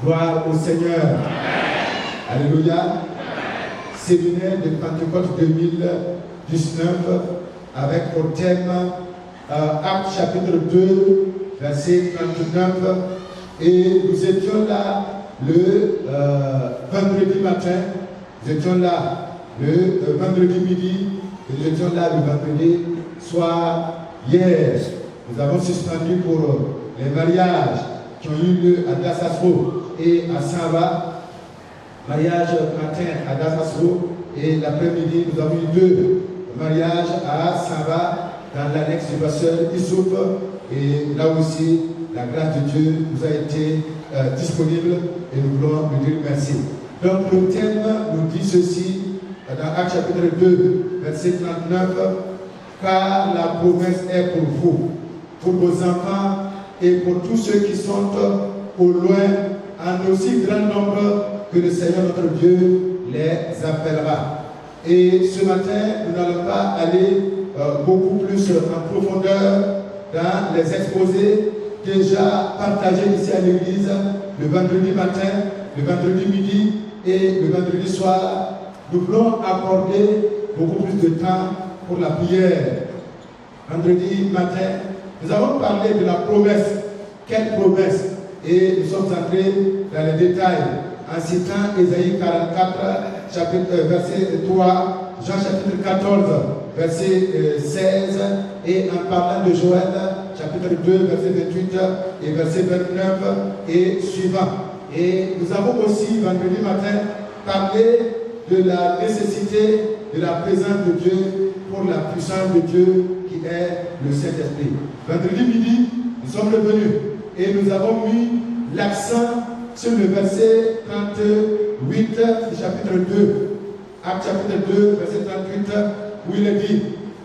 Gloire au Seigneur. Alléluia. Séminaire de Pentecôte 2019 avec pour thème Actes chapitre 2, verset 39. Et nous étions là le vendredi matin, nous étions là le vendredi midi, et nous étions là le vendredi soir. Hier, nous avons suspendu pour les mariages qui ont eu lieu à Dassasro et à Samba. Mariage matin à Dassasro et l'après-midi, nous avons eu 2 mariages à Samba dans l'annexe du pasteur Issouf. Et là aussi, la grâce de Dieu nous a été disponible et nous voulons lui dire merci. Donc le thème nous dit ceci dans Actes chapitre 2, verset 39. Car la promesse est pour vous, pour vos enfants et pour tous ceux qui sont au loin, en aussi grand nombre que le Seigneur notre Dieu les appellera. Et ce matin, nous n'allons pas aller beaucoup plus en profondeur dans les exposés déjà partagés ici à l'église le vendredi matin, le vendredi midi et le vendredi soir. Nous voulons accorder beaucoup plus de temps pour la prière. Vendredi matin, nous avons parlé de la promesse. Quelle promesse? Et nous sommes entrés dans les détails en citant Ésaïe 44, verset 3, Jean chapitre 14, verset 16, et en parlant de Joël, chapitre 2, verset 28 et verset 29 et suivant. Et nous avons aussi, vendredi matin, parlé de la nécessité de la présence de Dieu pour la puissance de Dieu qui est le Saint-Esprit. Vendredi midi, nous sommes revenus et nous avons mis l'accent sur le verset 38 du chapitre 2. Acte chapitre 2, verset 38, où il est dit: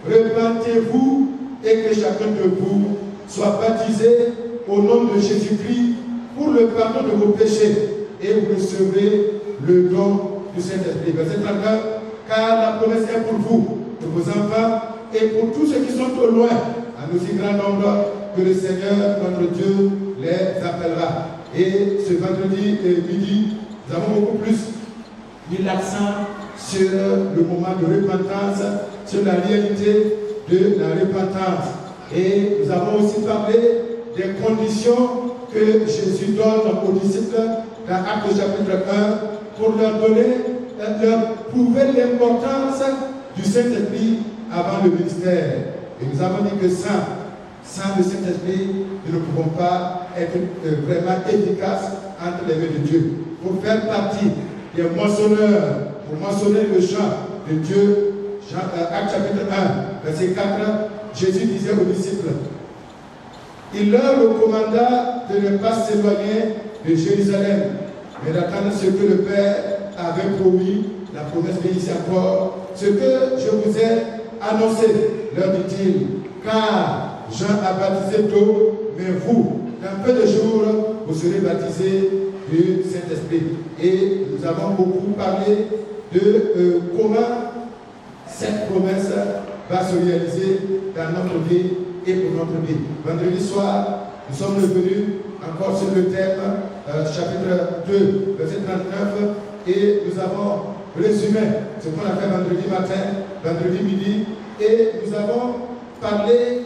repentez-vous et que chacun de vous soit baptisé au nom de Jésus-Christ pour le pardon de vos péchés et vous recevrez le don du Saint-Esprit. Verset 39, car la promesse est pour vous, pour vos enfants et pour tous ceux qui sont au loin, en aussi grand nombre que le Seigneur, notre Dieu, les appellera. Et ce vendredi midi, nous avons beaucoup plus mis l'accent sur le moment de repentance, sur la réalité de la repentance. Et nous avons aussi parlé des conditions que Jésus donne aux disciples dans Actes chapitre 1 pour leur prouver l'importance du Saint-Esprit avant le ministère. Et nous avons dit que sans le Saint-Esprit, nous ne pouvons pas être vraiment efficaces entre les mains de Dieu. Pour faire partie des moissonneurs, pour moissonner le champ de Dieu, Actes chapitre 1, verset 4, Jésus disait aux disciples, il leur recommanda de ne pas s'éloigner de Jérusalem, mais d'attendre ce que le Père avait promis, la promesse vient ici encore, ce que je vous ai annoncé, leur dit-il, car Jean a baptisé d'eau, mais vous, dans peu de jours, vous serez baptisés du Saint-Esprit. Et nous avons beaucoup parlé de comment cette promesse va se réaliser dans notre vie et pour notre vie. Vendredi soir, nous sommes revenus encore sur le thème, chapitre 2, verset 39, et nous avons résumé ce qu'on a fait vendredi matin, vendredi midi, et nous avons parlé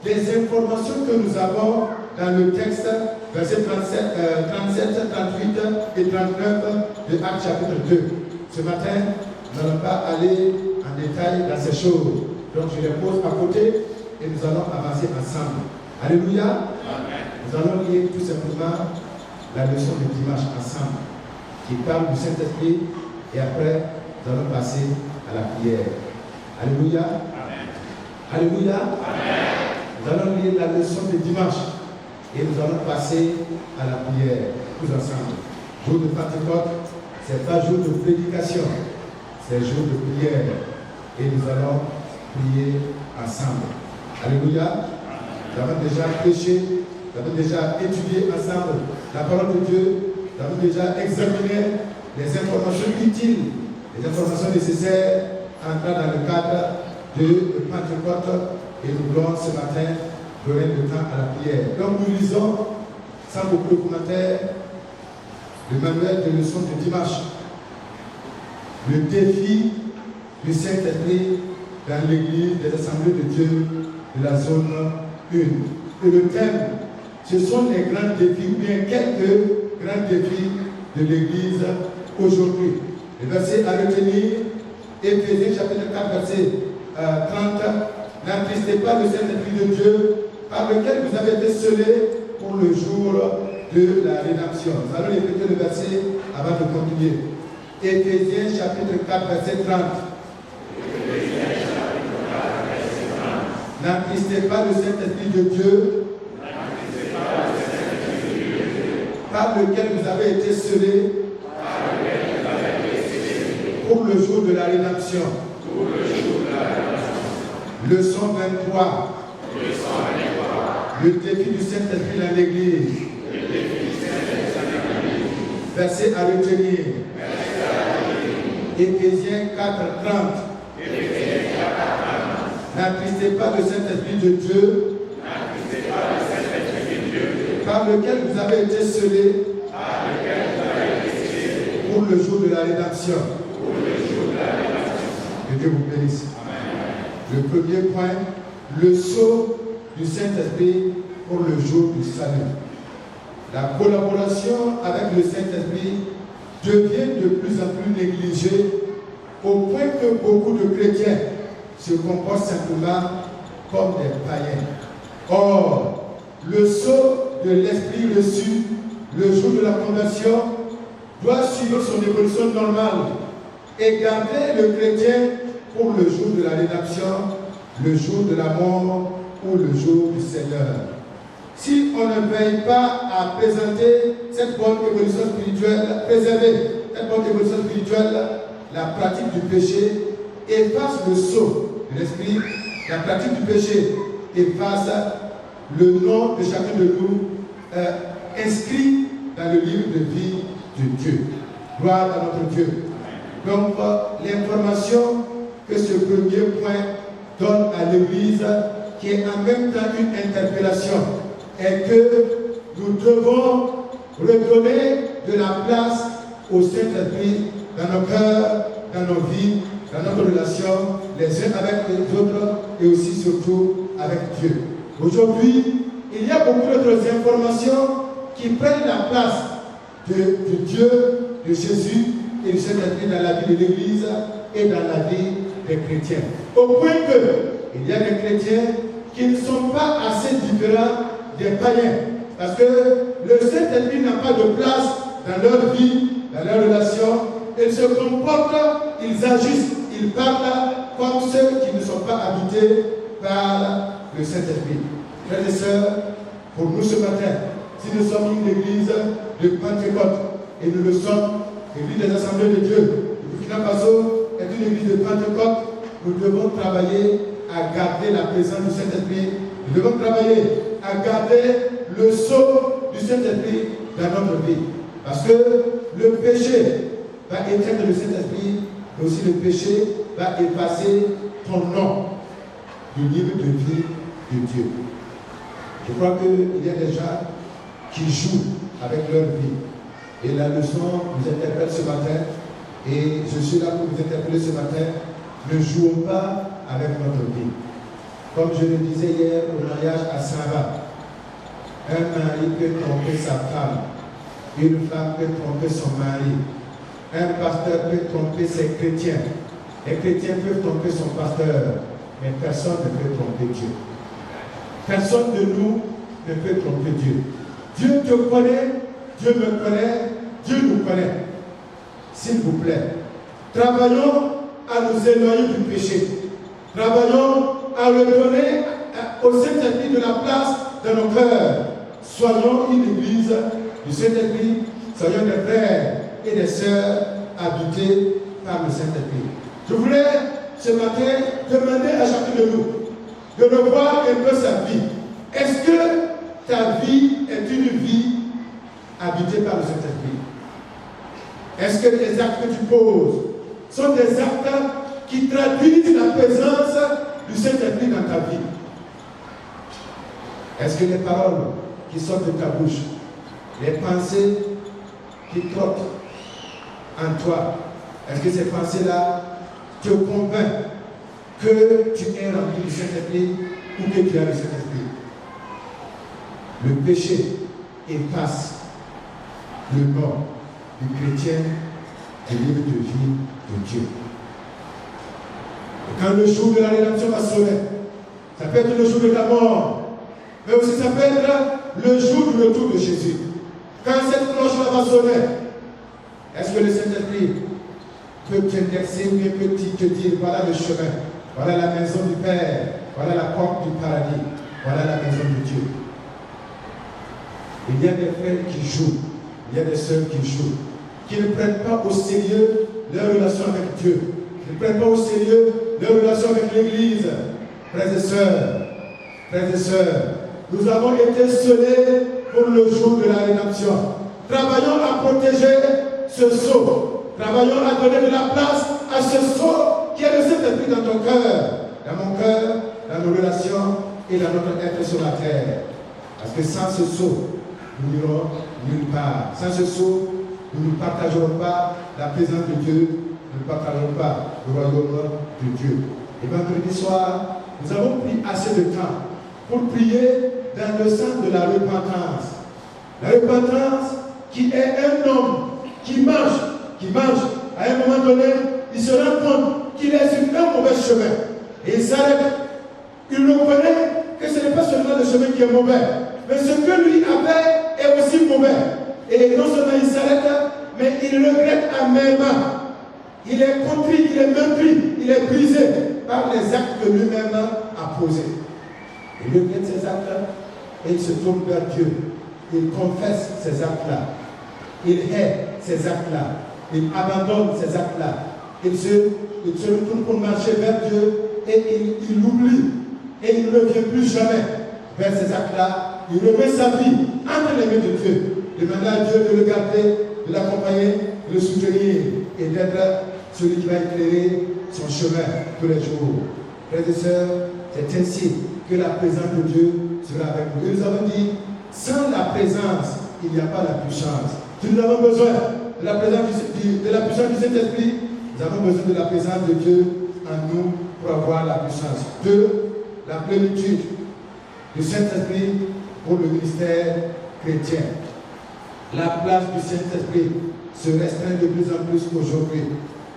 des informations que nous avons dans le texte, verset 37, 38 et 39 de Actes chapitre 2. Ce matin, nous n'allons pas aller en détail dans ces choses. Donc je les pose à côté et nous allons avancer ensemble. Alléluia. Amen. Nous allons lire tout simplement la leçon de dimanche ensemble, qui parle du Saint-Esprit, et après, nous allons passer à la prière. Alléluia. Amen. Alléluia. Amen. Nous allons lire la leçon de dimanche et nous allons passer à la prière, tous ensemble. Jour de Pentecôte, ce n'est pas jour de prédication, c'est jour de prière. Et nous allons prier ensemble. Alléluia. Nous avons déjà prêché, nous avons déjà étudié ensemble la parole de Dieu, nous avons déjà examiné les informations utiles, les informations nécessaires entrant dans le cadre de Pentecôte. Et nous voulons ce matin donner le temps à la prière. Donc nous lisons, sans beaucoup de commentaires, le manuel de leçon de dimanche. Le défi du Saint-Esprit dans l'église des assemblées de Dieu de la zone 1. Et le thème, ce sont les grands défis, ou bien quelques grands défis de l'église aujourd'hui. Le verset à retenir, Éphésiens chapitre 4, verset 30. N'attristez pas le Saint-Esprit de Dieu par lequel vous avez été scellés pour le jour de la rédemption. Nous allons répéter le verset avant de continuer. Éphésiens chapitre 4, verset 30. N'attristez pas le Saint-Esprit de Dieu par lequel vous avez été scellés pour le jour de la rédemption. Leçon 23. Le défi du Saint-Esprit dans l'Église. Verset à retenir. Éphésiens 4, 30. N'attristez pas le Saint-Esprit de Dieu par lequel vous avez été scellés pour le jour de la rédemption. Que Dieu vous bénisse. Le premier point, le sceau du Saint-Esprit pour le jour du salut. La collaboration avec le Saint-Esprit devient de plus en plus négligée au point que beaucoup de chrétiens se comportent simplement comme des païens. Or, le sceau de l'Esprit reçu le jour de la conversion doit suivre son évolution normale et garder le chrétien pour le jour de la rédemption, le jour de la mort ou le jour du Seigneur. Si on ne veille pas à présenter cette bonne évolution spirituelle, préserver cette bonne évolution spirituelle, la pratique du péché efface le sceau de l'Esprit, la pratique du péché efface le nom de chacun de nous inscrit dans le livre de vie de Dieu. Gloire à notre Dieu. Donc, l'information que ce premier point donne à l'Église, qui est en même temps une interpellation, est que nous devons redonner de la place au Saint-Esprit dans nos cœurs, dans nos vies, dans notre relation, les uns avec les autres et aussi surtout avec Dieu. Aujourd'hui, il y a beaucoup d'autres informations qui prennent la place de Dieu, de Jésus et du Saint-Esprit dans la vie de l'Église et dans la vie des chrétiens. Au point qu'il y a des chrétiens qui ne sont pas assez différents des païens. Parce que le Saint-Esprit n'a pas de place dans leur vie, dans leur relation. Ils se comportent, ils agissent, ils parlent comme ceux qui ne sont pas habités par le Saint-Esprit. Frères et sœurs, pour nous ce matin, si nous sommes une église de Pentecôte, et nous le sommes, l'église des assemblées de Dieu, le Burkina Faso est une église de Pentecôte, nous devons travailler à garder la présence du Saint-Esprit. Nous devons travailler à garder le sceau du Saint-Esprit dans notre vie. Parce que le péché va éteindre le Saint-Esprit, mais aussi le péché va effacer ton nom du livre de vie de Dieu. Je crois qu'il y a des gens qui jouent avec leur vie. Et la leçon nous interpelle ce matin, et je suis là pour vous interpeller ce matin. Ne jouons pas avec notre vie. Comme je le disais hier au mariage à Sarah, un mari peut tromper sa femme, une femme peut tromper son mari, un pasteur peut tromper ses chrétiens, les chrétiens peuvent tromper son pasteur, mais personne ne peut tromper Dieu. Personne de nous ne peut tromper Dieu. Dieu te connaît, Dieu me connaît, Dieu nous connaît. S'il vous plaît, travaillons à nous éloigner du péché. Travaillons à redonner au Saint-Esprit de la place dans nos cœurs. Soyons une église du Saint-Esprit, soyons des frères et des sœurs habités par le Saint-Esprit. Je voulais ce matin demander à chacun de nous de revoir un peu sa vie. Est-ce que ta vie est une vie habitée par le Saint-Esprit? Est-ce que les actes que tu poses sont des actes qui traduisent la présence du Saint-Esprit dans ta vie? Est-ce que les paroles qui sortent de ta bouche, les pensées qui trottent en toi, est-ce que ces pensées-là te convainquent que tu es rempli du Saint-Esprit ou que tu as le Saint-Esprit? Le péché efface le nom du chrétien du livre de vie de Dieu. Et quand le jour de la rédemption va sonner, ça peut être le jour de ta mort, mais aussi ça peut être le jour du retour de Jésus. Quand cette cloche-là va sonner, est-ce que le Saint-Esprit peut t'indexer, mais peut te dire, voilà le chemin, voilà la maison du Père, voilà la porte du paradis, voilà la maison de Dieu? Il y a des frères qui jouent, il y a des sœurs qui jouent, qui ne prennent pas au sérieux leur relation avec Dieu, qui ne prennent pas au sérieux leur relation avec l'Église. Frères et sœurs, nous avons été scellés pour le jour de la rédemption. Travaillons à protéger ce sceau. Travaillons à donner de la place à ce sceau qui est le Saint-Esprit dans ton cœur, dans mon cœur, dans nos relations et dans notre être sur la terre. Parce que sans ce sceau, nous n'irons nulle part. Sans ce sceau, nous ne partagerons pas la présence de Dieu, nous ne partagerons pas le royaume de Dieu. Et vendredi soir, nous avons pris assez de temps pour prier dans le sens de la repentance. La repentance qui est un homme qui marche. À un moment donné, il se rend compte qu'il est sur un mauvais chemin. Et il s'arrête. Il reconnaît que ce n'est pas seulement le chemin qui est mauvais, mais ce que lui avait est aussi mauvais. Et non seulement il s'arrête, mais il regrette amèrement. Il est contrit, il est meurtri, il est brisé par les actes que lui-même a posés. Il regrette ces actes et il se tourne vers Dieu. Il confesse ces actes-là. Il hait ces actes-là. Il abandonne ces actes-là. Il se retourne pour marcher vers Dieu et il oublie. Et il ne revient plus jamais vers ces actes-là. Il remet sa vie entre les mains de Dieu. Demandant à Dieu de le garder, de l'accompagner, de le soutenir et d'être celui qui va éclairer son chemin tous les jours. Frères et sœurs, c'est ainsi que la présence de Dieu sera avec nous. Et nous avons dit, sans la présence, il n'y a pas la puissance. Si nous avons besoin de la présence de la puissance du Saint-Esprit, nous avons besoin de la présence de Dieu en nous pour avoir la puissance. 2. La plénitude du Saint-Esprit pour le ministère chrétien. La place du Saint-Esprit se restreint de plus en plus aujourd'hui.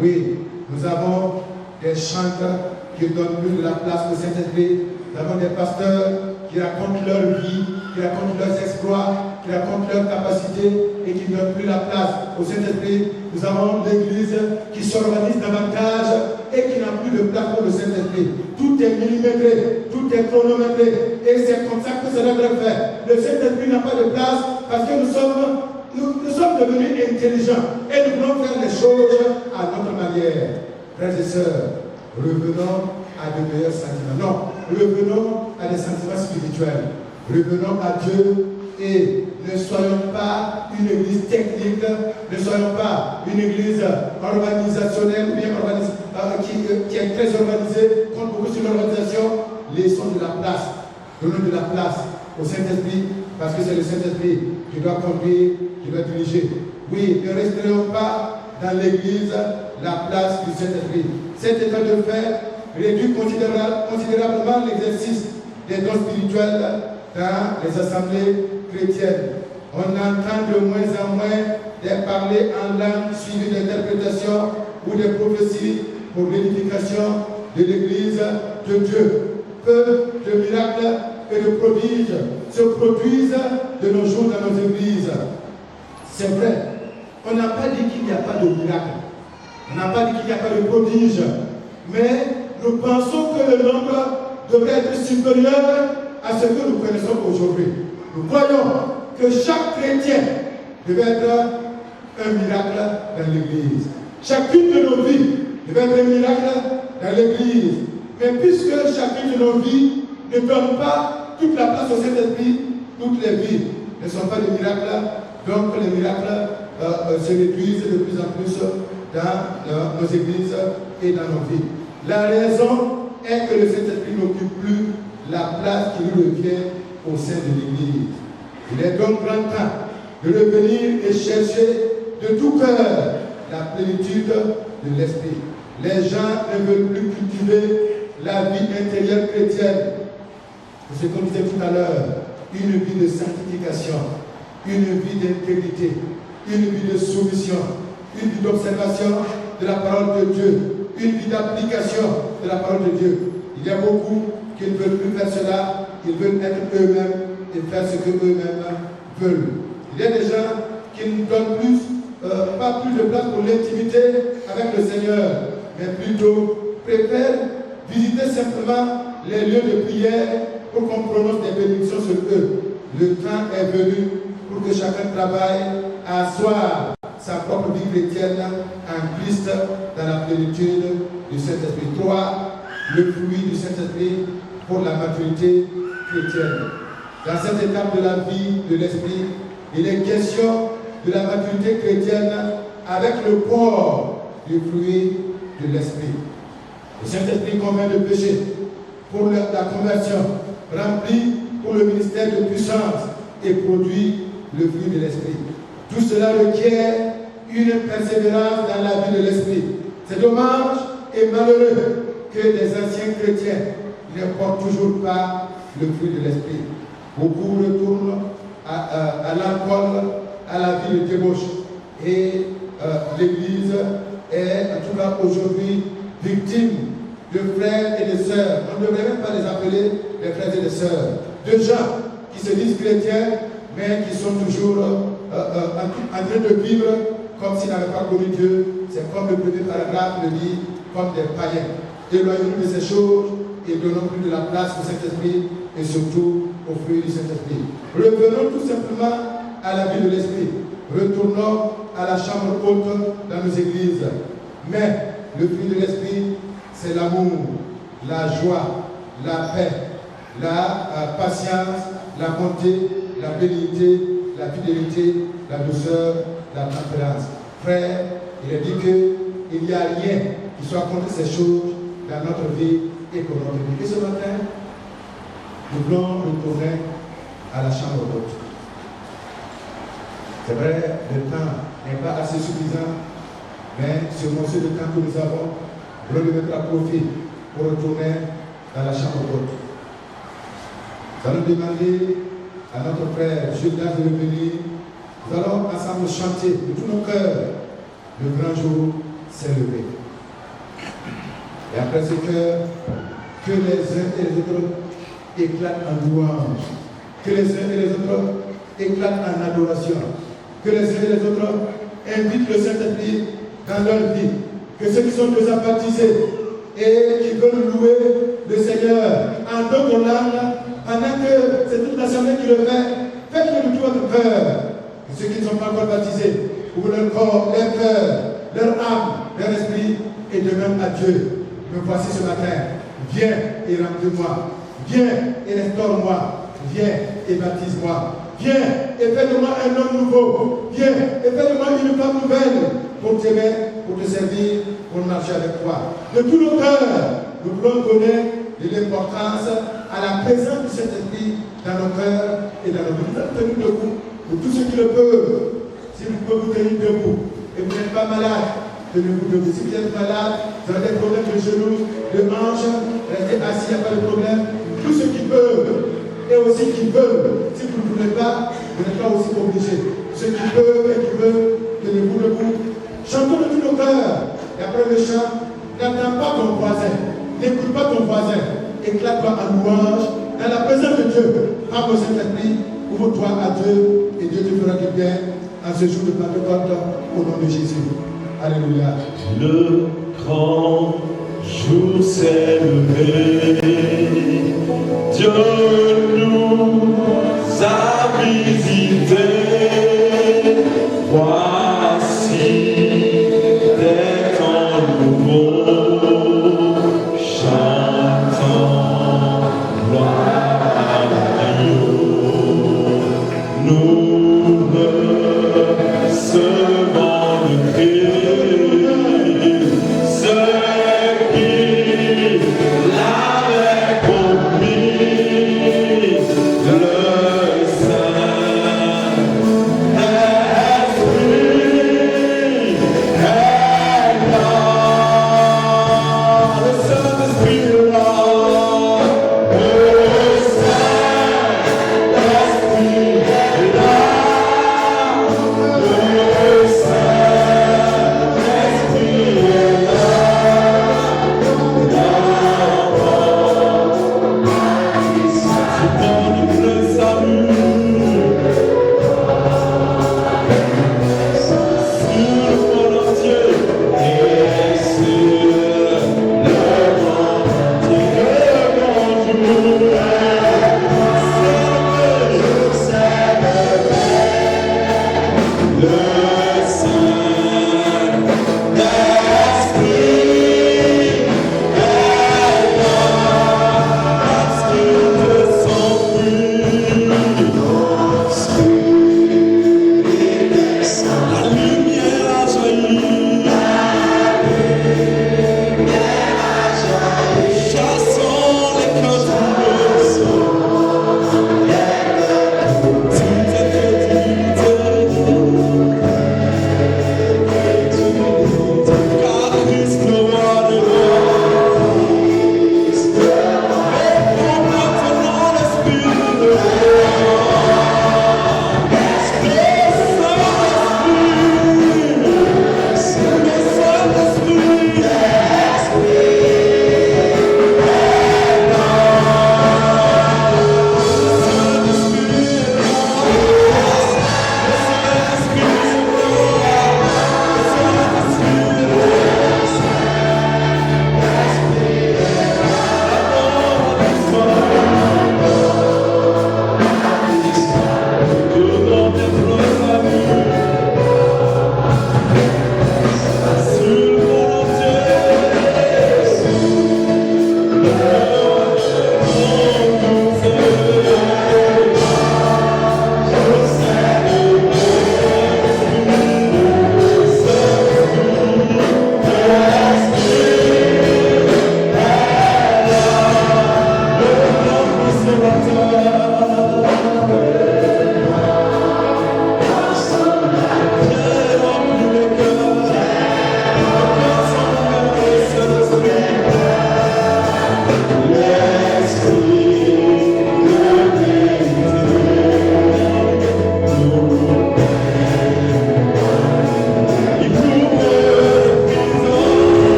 Oui, nous avons des chanteurs qui donnent plus de la place au Saint-Esprit. Nous avons des pasteurs qui racontent leur vie, qui racontent leurs exploits, qui racontent leurs capacités et qui ne donnent plus la place au Saint-Esprit. Nous avons l'Église qui s'organise davantage et qui n'a plus de place pour le Saint-Esprit. Tout est millimétré, tout est chronométré et c'est comme ça que cela doit faire. Le Saint-Esprit n'a pas de place parce que nous sommes devenus intelligents et nous voulons faire les choses à notre manière. Frères et sœurs, revenons à de meilleurs sentiments. Non, revenons à des sentiments spirituels. Revenons à Dieu et ne soyons pas une église technique, ne soyons pas une église organisationnelle ou bien qui est très organisée, compte beaucoup sur l'organisation. Laissons de la place, donnons de la place au Saint-Esprit parce que c'est le Saint-Esprit qui doit conduire, qui doit diriger. Oui, ne restons pas dans l'église la place du Saint-Esprit. Cet état de fait réduit considérablement l'exercice des dons spirituels dans les assemblées chrétiennes. On entend de moins en moins des parler en langue suivies d'interprétations ou des prophéties pour l'édification de l'Église de Dieu. Peu de miracles et de prodiges se produisent de nos jours dans nos églises. C'est vrai, on n'a pas dit qu'il n'y a pas de miracles, on n'a pas dit qu'il n'y a pas de prodiges, mais nous pensons que le nombre devrait être supérieur à ce que nous connaissons aujourd'hui. Nous croyons que chaque chrétien devait être un miracle dans l'Église. Chacune de nos vies devait être un miracle dans l'Église. Mais puisque chacune de nos vies ne donne pas toute la place au Saint-Esprit, toutes les vies ne sont pas des miracles, donc les miracles se réduisent de plus en plus dans nos églises et dans nos vies. La raison est que le Saint-Esprit n'occupe plus la place qui lui revient au sein de l'Église. Il est donc grand temps de revenir et chercher de tout cœur la plénitude de l'Esprit. Les gens ne veulent plus cultiver la vie intérieure chrétienne. C'est ce qu'on disait tout à l'heure, une vie de sanctification, une vie d'intégrité, une vie de soumission, une vie d'observation de la parole de Dieu, une vie d'application de la parole de Dieu. Il y a beaucoup qui ne veulent plus faire cela, ils veulent être eux-mêmes et faire ce qu'eux-mêmes veulent. Il y a des gens qui ne donnent pas plus de place pour l'intimité avec le Seigneur, mais plutôt préfèrent visiter simplement les lieux de prière pour qu'on prononce des bénédictions sur eux. Le temps est venu pour que chacun travaille à asseoir sa propre vie chrétienne en Christ dans la plénitude du Saint-Esprit. 3. Le fruit du Saint-Esprit pour la maturité chrétienne. Dans cette étape de la vie de l'Esprit, il est question de la maturité chrétienne avec le corps du fruit de l'Esprit. Le Saint-Esprit convainc de péché pour la conversion, rempli pour le ministère de puissance et produit le fruit de l'esprit. Tout cela requiert une persévérance dans la vie de l'esprit. C'est dommage et malheureux que les anciens chrétiens ne portent toujours pas le fruit de l'esprit. Beaucoup retournent à l'alcool, à la vie de débauche. Et l'Église est, en tout cas aujourd'hui, victime de frères et de sœurs. On ne devrait même pas les appeler les frères et les sœurs. De gens qui se disent chrétiens, mais qui sont toujours en train de vivre comme s'ils n'avaient pas connu Dieu. C'est comme le premier paragraphe le dit, comme des païens. Éloignons-nous de ces choses et donnons plus de la place au Saint-Esprit et surtout au fruit du Saint-Esprit. Revenons tout simplement à la vie de l'Esprit. Retournons à la chambre haute dans nos églises. Mais le fruit de l'Esprit, c'est l'amour, la joie, la paix, la patience, la bonté, la bénignité, la fidélité, la douceur, la tempérance. Frère, il est dit qu'il n'y a rien qui soit contre ces choses dans notre vie et pour notre vie. Et ce matin, nous voulons retourner à la chambre haute. C'est vrai, le temps n'est pas assez suffisant, mais ce morceau de temps que nous avons, nous voulons le mettre à profit pour retourner dans la chambre haute. Nous allons demander à notre frère Judas de revenir. Nous allons ensemble chanter de tous nos cœurs. Le grand jour s'est levé. Et après ce cœur, que les uns et les autres éclatent en louange. Que les uns et les autres éclatent en adoration. Que les uns et les autres invitent le Saint-Esprit dans leur vie. Que ceux qui sont déjà baptisés et qui veulent louer le Seigneur en d'autres langues, pendant que c'est toute l'assemblée qui le fait, faites-le de tout votre cœur. Et ceux qui ne sont pas encore baptisés, ouvrent leur corps, leur cœur, leur âme, leur esprit, et de même à Dieu. Me voici ce matin. Viens et remplis-moi. Viens et restaure-moi. Viens et baptise-moi. Viens et fais de moi un homme nouveau. Viens et fais de moi une femme nouvelle pour t'aimer, pour te servir, pour marcher avec toi. De tous nos cœurs, nous voulons donner de l'importance à la présence du Saint-Esprit dans nos cœurs et dans nos vies. Tenez debout, pour tous ceux qui le peuvent. Si vous pouvez vous tenir debout et vous n'êtes pas malade, tenez-vous debout. Si vous êtes malade, vous avez des problèmes de genoux, de hanches, restez assis, il n'y a pas de problème. Tous ceux qui peuvent et aussi qui veulent, si vous ne voulez pas, vous n'êtes pas aussi obligés. Ceux qui peuvent et qui veulent, tenez-vous debout. Chantons de tous nos cœurs. Et après le chant, n'attends pas ton voisin. N'écoute pas ton voisin. Éclate-toi en louange. Dans la présence de Dieu, par le Saint-Esprit, ouvre-toi à Dieu et Dieu te fera du bien en ce jour de Pentecôte au nom de Jésus. Alléluia. Le grand jour s'est levé. Dieu nous